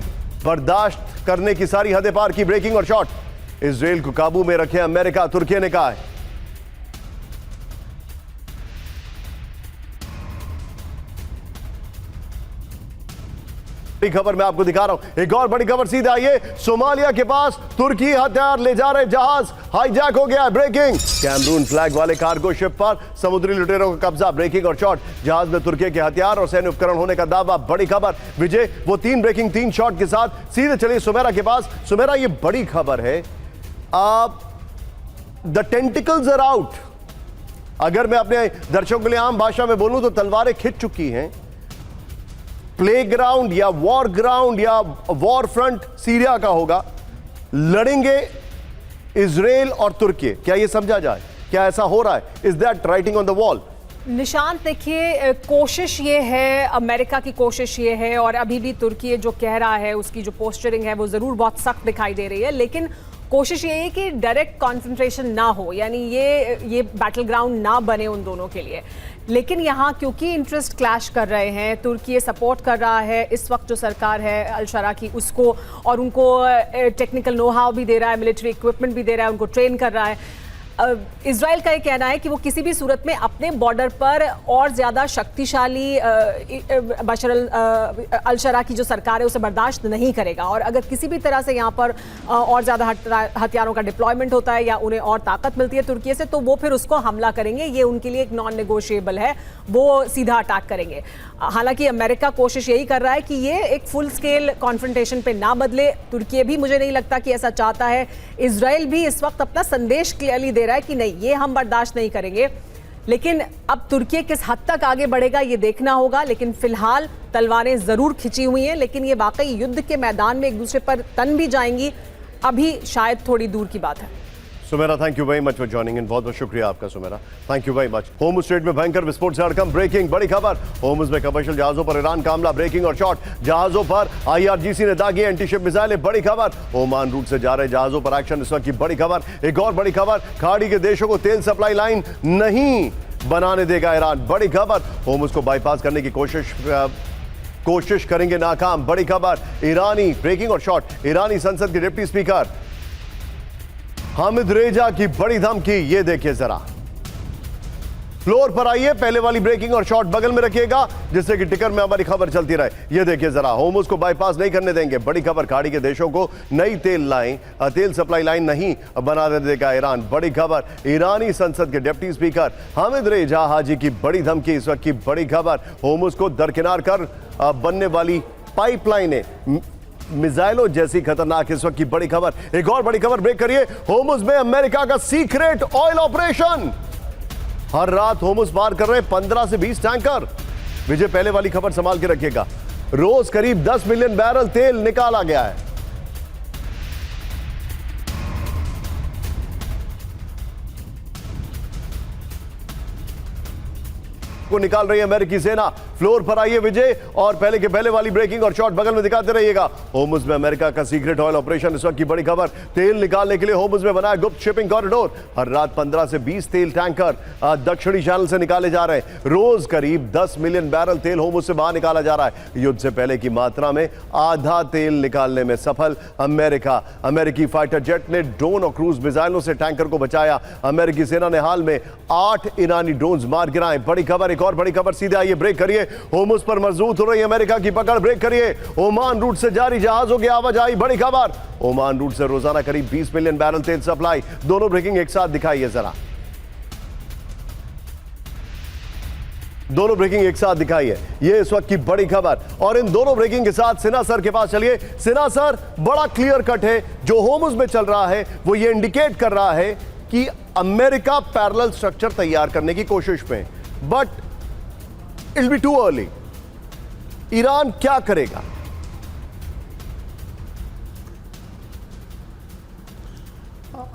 बर्दाश्त करने की सारी हदें पार की, ब्रेकिंग और शॉट। इजराइल को काबू में रखे अमेरिका, तुर्की ने कहा है। खबर मैं आपको दिखा रहा हूं। एक और बड़ी खबर, सीधे आइए। सोमालिया के पास तुर्की हथियार ले जा रहे जहाज हाईजैक हो गया, ब्रेकिंग। कैमरून फ्लैग वाले कार्गो शिप पर समुद्री लुटेरों का कब्जा, ब्रेकिंग और शॉट। जहाज में तुर्की के हथियार और सैन्य उपकरण होने का दावा, बड़ी खबर। विजय, वो 3 ब्रेकिंग 3 शॉट के साथ सीधे चलिए सुमेरा के पास। सुमेरा, ये बड़ी खबर है, द टेंटिकल्स आर आउट। अगर मैं अपने दर्शकों के लिए आम भाषा में बोलूं तो तलवारें खिंच चुकी हैं। प्लेग्राउंड या वॉर ग्राउंड या वॉर फ्रंट सीरिया का होगा, लड़ेंगे इजराइल और तुर्की। क्या यह समझा जाए? क्या ऐसा हो रहा है? Is that writing on the wall? Nishant, देखिए, कोशिश ये है, अमेरिका की कोशिश ये है, और अभी भी तुर्की जो कह रहा है उसकी जो पोस्चरिंग है वो जरूर बहुत सख्त दिखाई दे रही है, लेकिन कोशिश ये है कि डायरेक्ट कॉन्फ्रंटेशन ना हो, यानी ये बैटल ग्राउंड ना बने उन दोनों के लिए। लेकिन यहाँ क्योंकि इंटरेस्ट क्लैश कर रहे हैं, तुर्की सपोर्ट कर रहा है इस वक्त जो सरकार है अल शरा की उसको, और उनको टेक्निकल नो हाउ भी दे रहा है, मिलिट्री इक्विपमेंट भी दे रहा है, उनको ट्रेन कर रहा है। इजराइल का ये कहना है कि वो किसी भी सूरत में अपने बॉर्डर पर और ज्यादा शक्तिशाली बशर अल शरा की जो सरकार है उसे बर्दाश्त नहीं करेगा, और अगर किसी भी तरह से यहाँ पर और ज्यादा हथियारों का डिप्लॉयमेंट होता है या उन्हें और ताकत मिलती है तुर्की से, तो वो फिर उसको हमला करेंगे। ये उनके लिए एक नॉन नेगोशिएबल है, वो सीधा अटैक करेंगे। हालांकि अमेरिका कोशिश यही कर रहा है कि ये एक फुल स्केल कॉन्फ्रंटेशन पे ना बदले। तुर्की भी मुझे नहीं लगता कि ऐसा चाहता है। इजराइल भी इस वक्त अपना संदेश क्लियरली दे रहा है कि नहीं, ये हम बर्दाश्त नहीं करेंगे। लेकिन अब तुर्की किस हद तक आगे बढ़ेगा ये देखना होगा। लेकिन फिलहाल तलवारें जरूर खिंची हुई हैं, लेकिन ये वाकई युद्ध के मैदान में एक दूसरे पर तन भी जाएंगी, अभी शायद थोड़ी दूर की बात है। Sumera, thank you very much for joining in. बहुत बहुत शुक्रिया आपका Sumera, thank you very much. Hormuz strait में भयंकर विस्फोट से हड़कंप, ब्रेकिंग बड़ी खबर। होर्मुज में कमर्शियल जहाजों पर ईरान का हमला, ब्रेकिंग और शॉट। जहाजों पर आईआरजीसी ने दागी एंटी शिप मिसाइलें, बड़ी खबर। ओमान रूट से जा रहे जहाजों पर एक्शन, इस वक्त की बड़ी खबर। एक और बड़ी खबर, खाड़ी के देशों को तेल सप्लाई लाइन नहीं बनाने देगा ईरान, बड़ी खबर। होर्मुज को बाईपास करने की कोशिश करेंगे नाकाम, बड़ी खबर। ईरानी ब्रेकिंग और शॉट, ईरानी संसद के डिप्टी स्पीकर हामिद रेजा की बड़ी धमकी, ये देखिए जरा। फ्लोर पर आइए, पहले वाली ब्रेकिंग और शॉट बगल में रखिएगा जिससे कि टिकर में हमारी खबर चलती रहे। ये देखिए जरा, होर्मुज को बाईपास नहीं करने देंगे, बड़ी खबर। खाड़ी के देशों को नई तेल सप्लाई लाइन नहीं बनाने देगा ईरान, बड़ी खबर। ईरानी संसद के डिप्टी स्पीकर हामिद रेजा हाजी की बड़ी धमकी, इस वक्त की बड़ी खबर। होर्मुज को दरकिनार कर बनने वाली पाइपलाइनें मिसाइलों जैसी खतरनाक, इस वक्त की बड़ी खबर। एक और बड़ी खबर, ब्रेक करिए। होर्मुज में अमेरिका का सीक्रेट ऑयल ऑपरेशन, हर रात होर्मुज पार कर रहे 15 से 20 टैंकर। विजय, पहले वाली खबर संभाल के रखिएगा। रोज करीब 10 मिलियन बैरल तेल निकाला गया है। को निकाल रही है अमेरिकी सेना। फ्लोर पर आइए विजय, और पहले के पहले वाली ब्रेकिंग और शॉट बगल में दिखाते रहिएगा। होर्मुज में अमेरिका का सीक्रेट ऑयल ऑपरेशन, इस वक्त की बड़ी खबर। तेल निकालने के लिए होर्मुज में बनाया गुप्त शिपिंग कॉरिडोर। हर रात 15 से 20 तेल टैंकर दक्षिणी चैनल से निकाले जा रहे हैं। रोज करीब 10 मिलियन बैरल तेल होर्मुज से बाहर निकाला जा रहा है। युद्ध से पहले की मात्रा में आधा तेल निकालने में सफल अमेरिका। अमेरिकी फाइटर जेट ने ड्रोन और क्रूज मिसाइलों से टैंकर को बचाया। अमेरिकी सेना ने हाल में 8 ईरानी ड्रोन मार गिराए, बड़ी खबर। एक और बड़ी खबर, सीधे आइए, ब्रेक करिए। होर्मुज पर मजबूत हो रही अमेरिका की पकड़, ब्रेक करिए। ओमान रूट से जारी जहाजों की आवाजाही, बड़ी खबर। ओमान रूट से रोजाना करीब 20 मिलियन बैरल तेल सप्लाई। दोनों ब्रेकिंग एक साथ दिखाइए जरा, दोनों ब्रेकिंग एक साथ दिखाइए। ये इस वक्त की बड़ी खबर। और इन दोनों ब्रेकिंग के साथ सिन्हा सर के पास चलिए। सिन्हा सर, बड़ा क्लियर कट है जो होर्मुज में चल रहा है, वो ये इंडिकेट कर रहा है कि अमेरिका पैरेलल स्ट्रक्चर तैयार करने की कोशिश में, but it be too early. Iran क्या करेगा?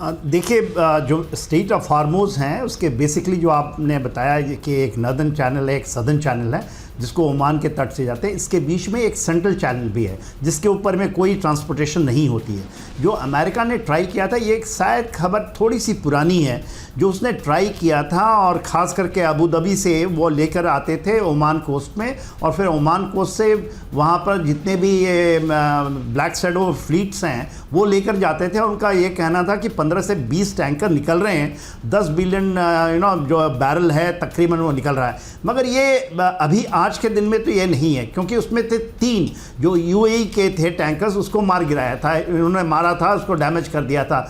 देखिए, जो स्टेट ऑफ हार्मोज हैं उसके बेसिकली जो आपने बताया कि एक नॉर्दर्न चैनल है, एक सदर्न चैनल है जिसको ओमान के तट से जाते हैं। इसके बीच में एक सेंट्रल चैनल भी है जिसके ऊपर में कोई ट्रांसपोर्टेशन नहीं होती है। जो अमेरिका ने ट्राई किया था, ये एक शायद खबर थोड़ी सी पुरानी है, जो उसने ट्राई किया था और ख़ास करके अबू धाबी से वो लेकर आते थे ओमान कोस्ट में, और फिर ओमान कोस्ट से वहाँ पर जितने भी ये ब्लैक शैडो फ्लीट्स हैं वो लेकर जाते थे। और उनका ये कहना था कि 15 से 20 टैंकर निकल रहे हैं, 10 बिलियन जो बैरल है तकरीबन वो निकल रहा है। मगर ये अभी आज के दिन में तो ये नहीं है, क्योंकि उसमें थे 3 जो यूएई के थे टैंकर्स, उसको मार गिराया था, उन्होंने मारा था, उसको डैमेज कर दिया था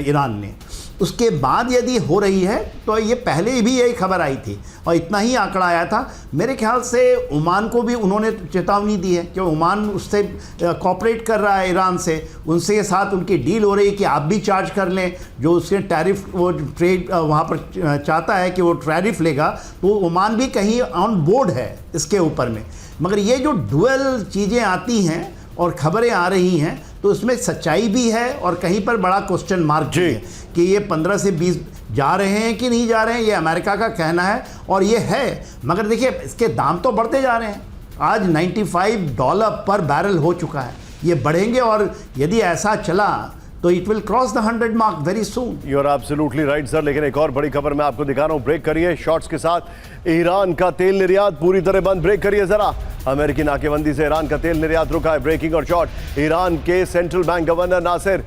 ईरान ने। उसके बाद यदि हो रही है तो ये पहले भी यही खबर आई थी और इतना ही आंकड़ा आया था। मेरे ख्याल से ओमान को भी उन्होंने चेतावनी दी है कि ओमान उससे कॉपरेट कर रहा है ईरान से, उनसे साथ उनकी डील हो रही है कि आप भी चार्ज कर लें, जो उसके टैरिफ वो ट्रेड वहाँ पर चाहता है कि वो टैरिफ लेगा, तो ओमान भी कहीं ऑन बोर्ड है इसके ऊपर में। मगर ये जो डुअल चीज़ें आती हैं और खबरें आ रही हैं तो उसमें सच्चाई भी है और कहीं पर बड़ा क्वेश्चन मार्क भी है कि ये 15 से 20 जा रहे हैं कि नहीं जा रहे हैं। ये अमेरिका का कहना है और ये है, मगर देखिए इसके दाम तो बढ़ते जा रहे हैं। आज $95 पर बैरल हो चुका है, ये बढ़ेंगे और यदि ऐसा चला तो it will cross the 100 mark very soon. You are absolutely right sir. लेकिन एक और बड़ी खबर मैं आपको दिखा रहा हूं, ब्रेक करिए शॉर्ट्स के साथ। ईरान का तेल निर्यात पूरी तरह बंद, ब्रेक करिए जरा। अमेरिकी नाकेबंदी से ईरान का तेल निर्यात रुका है, ब्रेकिंग और शॉर्ट। ईरान के सेंट्रल बैंक गवर्नर नासिर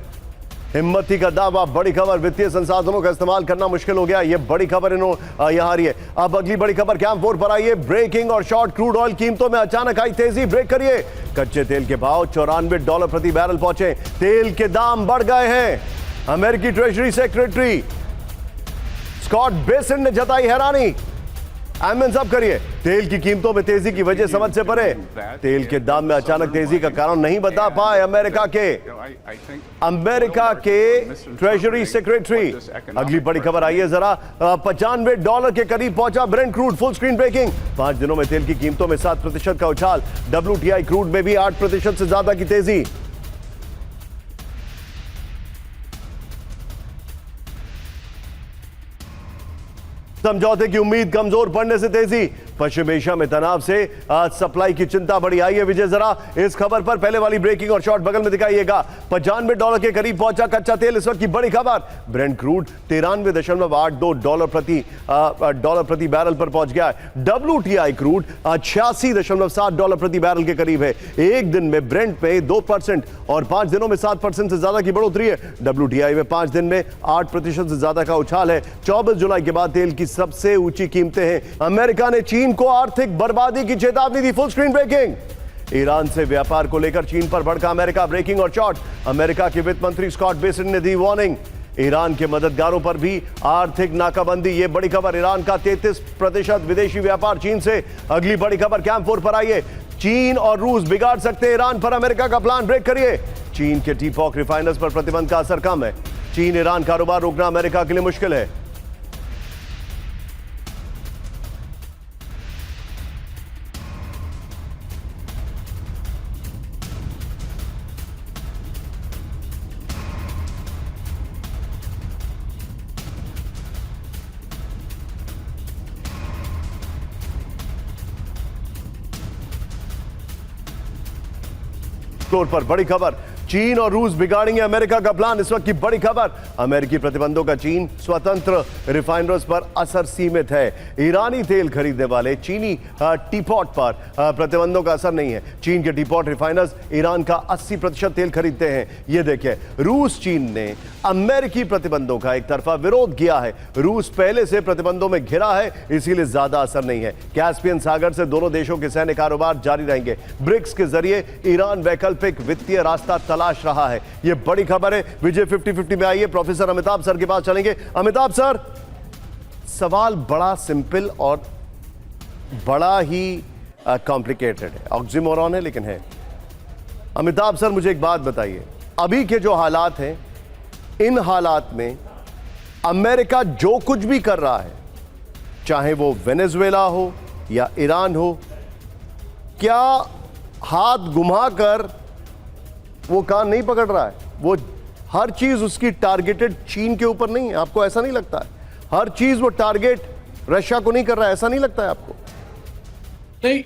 हिम्मती का दावा, बड़ी खबर, वित्तीय संसाधनों का इस्तेमाल करना मुश्किल हो गया। ये बड़ी खबर यहां आ रही है। अब अगली बड़ी खबर कैंप 4 पर आई है। ब्रेकिंग और शॉर्ट क्रूड ऑयल कीमतों में अचानक आई तेजी। ब्रेक करिए। कच्चे तेल के भाव $94 प्रति बैरल पहुंचे। तेल के दाम बढ़ गए हैं। अमेरिकी ट्रेजरी सेक्रेटरी स्कॉट बेसेंट ने जताई हैरानी। एमएन साहब करिए। तेल की कीमतों में तेजी की वजह समझ से परे। तेल के दाम में अचानक तेजी का कारण नहीं बता पाए अमेरिका के ट्रेजरी सेक्रेटरी। अगली बड़ी खबर आई है जरा। $95 के करीब पहुंचा Brent crude. Full screen breaking. 5 दिनों में तेल की कीमतों में 7% का उछाल। WTI क्रूड में भी 8% से ज्यादा की तेजी। समझौते की उम्मीद कमजोर पड़ने से तेजी। पश्चिम एशिया में तनाव से आज सप्लाई की चिंता बढ़ी। आई है विजय जरा इस खबर पर पहले वाली ब्रेकिंग और शॉर्ट बगल में दिखाइएगा। $95 के करीब पहुंचा कच्चा तेल। इस वक्त की बड़ी खबर। ब्रेंट क्रूड $93.82 प्रति बैरल पर पहुंच गया है। WTI क्रूड $86.7 प्रति बैरल के करीब है। एक दिन में ब्रेंट पे 2% और 5 दिनों में 7% से ज्यादा की बढ़ोतरी है। WTI में 5 दिन में 8% से ज्यादा का उछाल है। 24 जुलाई के बाद तेल की सबसे ऊंची कीमतें हैं। अमेरिका ने चीन को आर्थिक बर्बादी की चेतावनी दी। Full screen breaking. ईरान से व्यापार को लेकर चीन पर भड़का अमेरिका। ब्रेकिंग और शॉर्ट। अमेरिका के वित्त मंत्री स्कॉट बेसेंट ने दी वार्निंग। ईरान के मददगारों पर भी आर्थिक नाकाबंदी। ये बड़ी खबर। ईरान का 33% विदेशी व्यापार चीन से। अगली बड़ी खबर कैंप 4 पर आई है। चीन और रूस बिगाड़ सकते हैं ईरान पर अमेरिका का प्लान। ब्रेक करिए। चीन के टीपॉक रिफाइनर्स पर प्रतिबंध का असर कम है। चीन ईरान कारोबार रोकना अमेरिका के लिए मुश्किल है। फ्लोर पर बड़ी खबर। चीन और रूस बिगाड़ेंगे अमेरिका का प्लान। इस वक्त की बड़ी खबर। अमेरिकी प्रतिबंधों का चीन स्वतंत्र रिफाइनर्स पर असर सीमित है। ईरानी तेल खरीदने वाले चीनी टीपॉट पर प्रतिबंधों का असर नहीं है। चीन के टीपॉट रिफाइनर्स ईरान का 80% तेल खरीदते हैं। ये देखिए, रूस चीन ने अमेरिकी प्रतिबंधों का एक तरफा विरोध किया है। रूस पहले से प्रतिबंधों में घिरा है, इसीलिए ज्यादा असर नहीं है। कैस्पियन सागर से दोनों देशों के सैन्य कारोबार जारी रहेंगे। ब्रिक्स के जरिए ईरान वैकल्पिक वित्तीय रास्ता तलाश रहा है। यह बड़ी खबर है। विजय 50-50 में आइए। प्रोफेसर अमिताभ सर के पास चलेंगे। अमिताभ सर, सवाल बड़ा सिंपल और बड़ा ही कॉम्प्लिकेटेड है। ऑक्सीमोरॉन है लेकिन है। अमिताभ सर, मुझे एक बात बताइए, अभी के जो हालात हैं, इन हालात में अमेरिका जो कुछ भी कर रहा है, चाहे वो वेनेजुएला हो या ईरान हो, क्या हाथ घुमाकर वो कान नहीं पकड़ रहा है? वो हर चीज उसकी टारगेटेड चीन के ऊपर नहीं है? आपको ऐसा नहीं लगता है? हर चीज वो टारगेट रशिया को नहीं कर रहा है, ऐसा नहीं लगता है आपको? नहीं,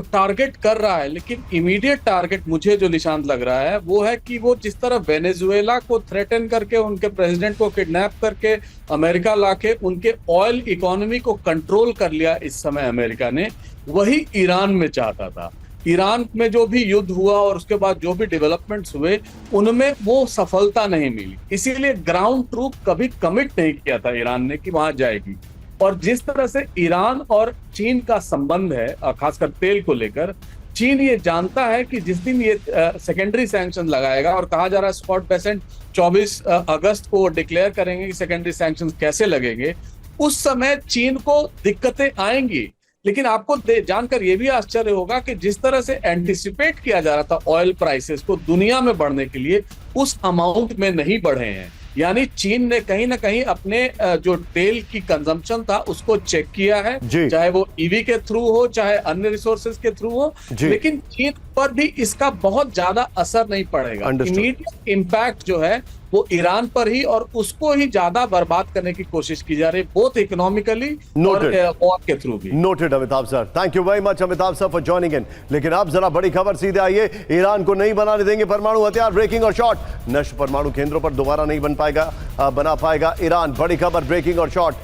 टारगेट कर रहा है, लेकिन इमीडिएट टारगेट मुझे जो निशान लग रहा है वो है कि वो जिस तरह वेनेजुएला को थ्रेटन करके, उनके प्रेसिडेंट को किडनैप करके अमेरिका लाके उनके ऑयल इकोनॉमी को कंट्रोल कर लिया इस समय अमेरिका ने, वही ईरान में चाहता था। ईरान में जो भी युद्ध हुआ और उसके बाद जो भी डेवलपमेंट्स हुए, उनमें वो सफलता नहीं मिली। इसीलिए ग्राउंड ट्रूप कभी कमिट नहीं किया था ईरान ने कि वहां जाएगी। और जिस तरह से ईरान और चीन का संबंध है, खासकर तेल को लेकर, चीन ये जानता है कि जिस दिन ये सेकेंडरी सैंक्शन लगाएगा, और कहा जा रहा है स्कॉट बेसेंट 24 अगस्त को डिक्लेयर करेंगे कि सेकेंडरी सैंक्शन कैसे लगेंगे, उस समय चीन को दिक्कतें आएंगी। लेकिन आपको जानकर यह भी आश्चर्य होगा कि जिस तरह से एंटिसिपेट किया जा रहा था ऑयल प्राइसेस को दुनिया में बढ़ने के लिए, उस अमाउंट में नहीं बढ़े हैं। यानी चीन ने कहीं ना कहीं अपने जो तेल की कंजम्पशन था उसको चेक किया है, चाहे वो ईवी के थ्रू हो, चाहे अन्य रिसोर्सेज के थ्रू हो, लेकिन चीन पर भी इसका बहुत ज्यादा असर नहीं पड़ेगा। इमीडिएट इम्पैक्ट जो है वो ईरान पर ही, और उसको ही ज्यादा बर्बाद करने की कोशिश की जा रही है, बोथ इकोनॉमिकली और वॉर के थ्रू भी। Noted Amitabh sir, thank you very much Amitabh sir for joining इन। लेकिन अब जरा बड़ी खबर सीधे आइए। ईरान को नहीं बनाने देंगे परमाणु हथियार। ब्रेकिंग और शॉर्ट। नष्ट परमाणु केंद्रों पर दोबारा नहीं बना पाएगा ईरान। बड़ी खबर, ब्रेकिंग और शॉर्ट।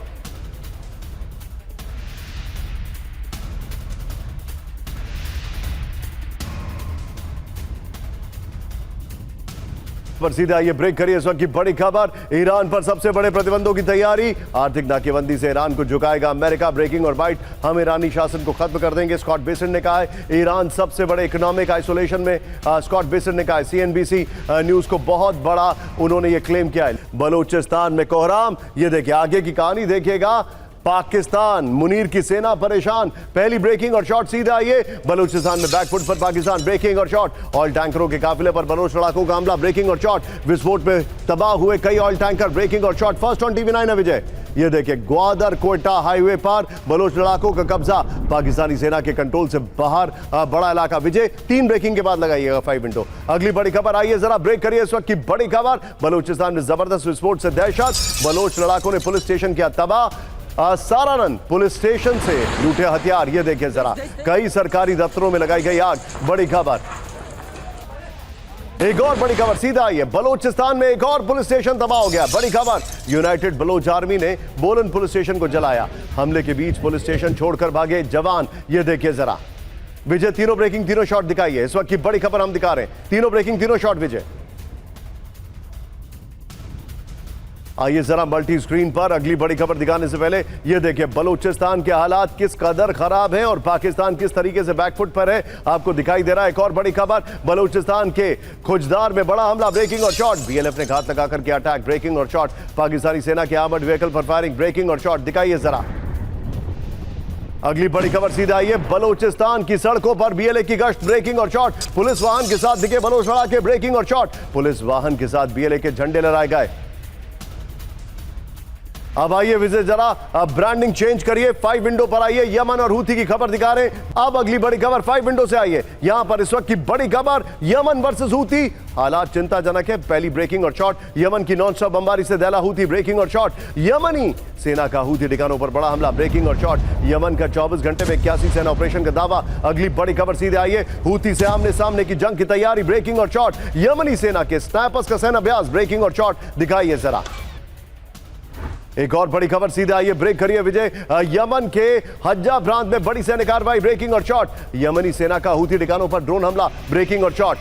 पर सीधा ये ब्रेक करिए इस वक्त की बड़ी खबर। ईरान पर सबसे बड़े प्रतिबंधों की तैयारी, आर्थिक नाकेबंदी से ईरान को झुकाएगा अमेरिका। ब्रेकिंग और बाइट, हम ईरानी शासन को खत्म कर देंगे, स्कॉट बेसेंट ने कहा है। ईरान सबसे बड़े इकोनॉमिक आइसोलेशन में, स्कॉट बेसेंट ने कहा है। सीएनबीसी न्यूज को बहुत बड़ा उन्होंने ये क्लेम किया है। बलूचिस्तान में कोहराम, ये देखिए आगे की कहानी देखिएगा। पाकिस्तान, मुनीर की सेना परेशान। पहली ब्रेकिंग और शॉट सीधा आइए। बलूचिस्तान में बैकफुट पर पाकिस्तान, ब्रेकिंग और शॉट। ऑयल टैंकरों के काफिले पर बलोच लड़ाकों का हमला, ब्रेकिंग और शॉट। विस्फोट में तबाह हुए कई ऑयल टैंकर, ब्रेकिंग और शॉट। फर्स्ट ऑन टीवी 9 है विजय। ये देखिए ग्वादर कोयटा हाईवे पर बलोच लड़ाकों का कब्जा, पाकिस्तानी सेना के कंट्रोल से बाहर बड़ा इलाका। विजय 3 ब्रेकिंग के बाद लगाइएगा 5 मिनटों। अगली बड़ी खबर आइए, जरा ब्रेक करिए इस वक्त की बड़ी खबर। बलूचिस्तान में जबरदस्त विस्फोट से दहशत, बलोच लड़ाकों ने पुलिस स्टेशन किया तबाह। सारानंद पुलिस स्टेशन से लूटे हथियार, ये देखिए जरा, कई सरकारी दफ्तरों में लगाई गई आग। बड़ी खबर, एक और बड़ी खबर सीधा आई है। बलूचिस्तान में एक और पुलिस स्टेशन तबाह हो गया। बड़ी खबर, यूनाइटेड बलोच आर्मी ने बोलन पुलिस स्टेशन को जलाया। हमले के बीच पुलिस स्टेशन छोड़कर भागे जवान, ये देखिए जरा। विजय तीनों ब्रेकिंग, तीनों शॉट दिखाइए इस वक्त की बड़ी खबर हम दिखा रहे हैं। तीनों ब्रेकिंग, तीनों शॉट विजय। आइए जरा मल्टी स्क्रीन पर अगली बड़ी खबर दिखाने से पहले ये देखिए बलूचिस्तान के हालात किस कदर खराब हैं और पाकिस्तान किस तरीके से बैकफुट पर है, आपको दिखाई दे रहा है। एक और बड़ी खबर, बलूचिस्तान के खुजदार में बड़ा हमला, ब्रेकिंग और शॉट। बीएलएफ ने घात लगाकर किया अटैक, ब्रेकिंग और शॉट। पाकिस्तानी सेना के आर्मर्ड व्हीकल पर फायरिंग, ब्रेकिंग और शॉट। दिखाइए जरा अगली बड़ी खबर सीधा आइए। बलूचिस्तान की सड़कों पर बीएलए की गश्त, ब्रेकिंग और शॉट। पुलिस वाहन के साथ दिखे बलोच लड़ाके, ब्रेकिंग और शॉट। पुलिस वाहन के साथ बीएलए के झंडे लहराए गए। अब आइए विजय जरा अब ब्रांडिंग चेंज करिए, 5 विंडो पर आइए। यमन और हूथी की खबर दिखा रहे हैं। अब अगली बड़ी खबर 5 विंडो से आइए। यहां पर इस वक्त की बड़ी खबर, यमन वर्सेस हूथी, हालात चिंताजनक है। पहली ब्रेकिंग और शॉट, यमन की नॉन स्टॉप बमबारी से दहला हूथी, ब्रेकिंग और शॉट। यमनी सेना का हूथी ठिकानों पर बड़ा हमला, ब्रेकिंग और शॉट। यमन का 24 घंटे में 81 सेना ऑपरेशन का दावा। अगली बड़ी खबर सीधे आइए, हूथी से आमने सामने की जंग की तैयारी, ब्रेकिंग और शॉट। यमनी सेना के स्नाइपर्स का सेना अभ्यास, ब्रेकिंग और शॉट। दिखाइए जरा एक और बड़ी खबर सीधे आइए, ब्रेक करिए विजय। यमन के हज्जा प्रांत में बड़ी सैन्य कार्रवाई, ब्रेकिंग और शॉट। यमनी सेना का हूथी ठिकानों पर ड्रोन हमला, ब्रेकिंग और शॉट।